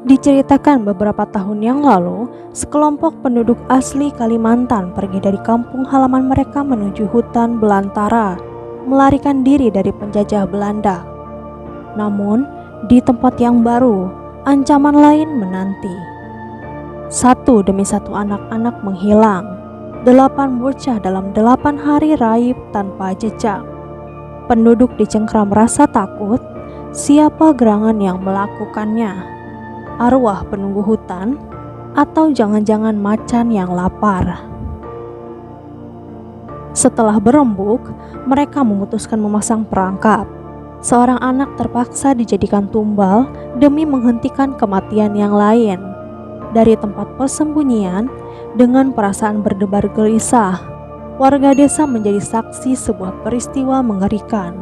Diceritakan beberapa tahun yang lalu, sekelompok penduduk asli Kalimantan pergi dari kampung halaman mereka menuju hutan belantara, melarikan diri dari penjajah Belanda. Namun, di tempat yang baru, ancaman lain menanti. Satu demi satu anak-anak menghilang. 8 bocah dalam 8 hari raib tanpa jejak. Penduduk dicengkram rasa takut, siapa gerangan yang melakukannya? Arwah penunggu hutan, atau jangan-jangan macan yang lapar. Setelah berembuk, mereka memutuskan memasang perangkap. Seorang anak terpaksa dijadikan tumbal demi menghentikan kematian yang lain. Dari tempat persembunyian, dengan perasaan berdebar gelisah, warga desa menjadi saksi sebuah peristiwa mengerikan.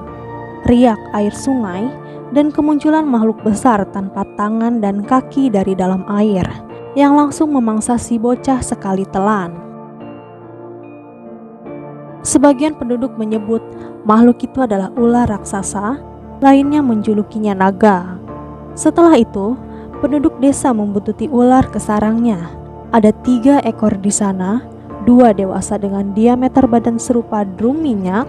Riak air sungai dan kemunculan makhluk besar tanpa tangan dan kaki dari dalam air yang langsung memangsa si bocah sekali telan. Sebagian penduduk menyebut makhluk itu adalah ular raksasa, lainnya menjulukinya naga. Setelah itu, penduduk desa membuntuti ular ke sarangnya. Ada 3 ekor di sana, 2 dewasa dengan diameter badan serupa drum minyak,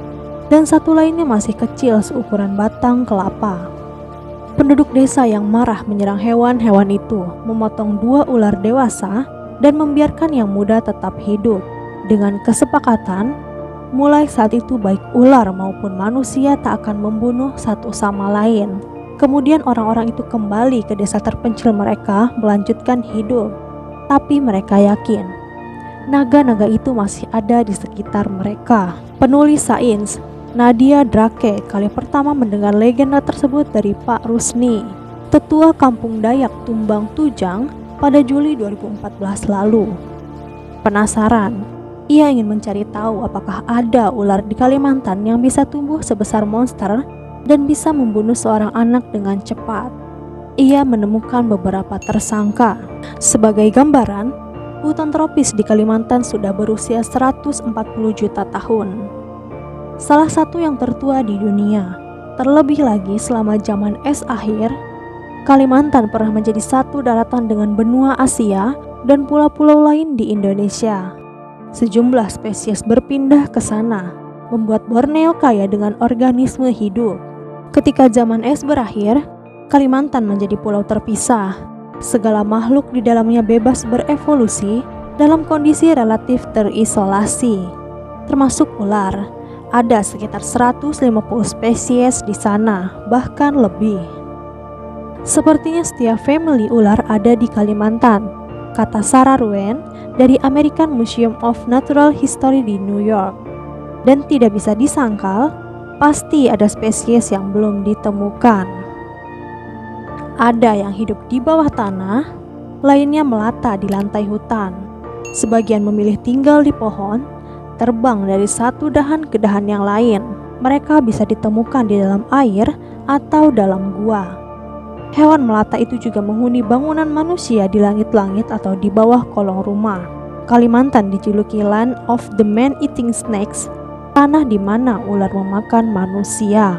dan 1 lainnya masih kecil seukuran batang kelapa. Penduduk desa yang marah menyerang hewan-hewan itu, memotong 2 ular dewasa dan membiarkan yang muda tetap hidup. Dengan kesepakatan, mulai saat itu baik ular maupun manusia tak akan membunuh satu sama lain. Kemudian orang-orang itu kembali ke desa terpencil mereka melanjutkan hidup. Tapi mereka yakin, naga-naga itu masih ada di sekitar mereka. Penulis sains Nadia Drake kali pertama mendengar legenda tersebut dari Pak Rusni, tetua kampung Dayak Tumbang Tujang pada Juli 2014 lalu. Penasaran, ia ingin mencari tahu apakah ada ular di Kalimantan yang bisa tumbuh sebesar monster dan bisa membunuh seorang anak dengan cepat. Ia menemukan beberapa tersangka. Sebagai gambaran, hutan tropis di Kalimantan sudah berusia 140 juta tahun. Salah satu yang tertua di dunia. Terlebih lagi selama zaman es akhir, Kalimantan pernah menjadi satu daratan dengan benua Asia dan pulau-pulau lain di Indonesia. Sejumlah spesies berpindah ke sana, membuat Borneo kaya dengan organisme hidup. Ketika zaman es berakhir, Kalimantan menjadi pulau terpisah. Segala makhluk di dalamnya bebas berevolusi dalam kondisi relatif terisolasi, termasuk ular. Ada sekitar 150 spesies di sana, bahkan lebih. Sepertinya setiap family ular ada di Kalimantan, kata Sarah Ruwen dari American Museum of Natural History di New York. Dan tidak bisa disangkal, pasti ada spesies yang belum ditemukan. Ada yang hidup di bawah tanah, lainnya melata di lantai hutan. Sebagian memilih tinggal di pohon, terbang dari satu dahan ke dahan yang lain. Mereka bisa ditemukan di dalam air atau dalam gua. Hewan melata itu juga menghuni bangunan manusia di langit-langit atau di bawah kolong rumah. Kalimantan dijuluki Land of the Man-Eating Snakes, tanah di mana ular memakan manusia.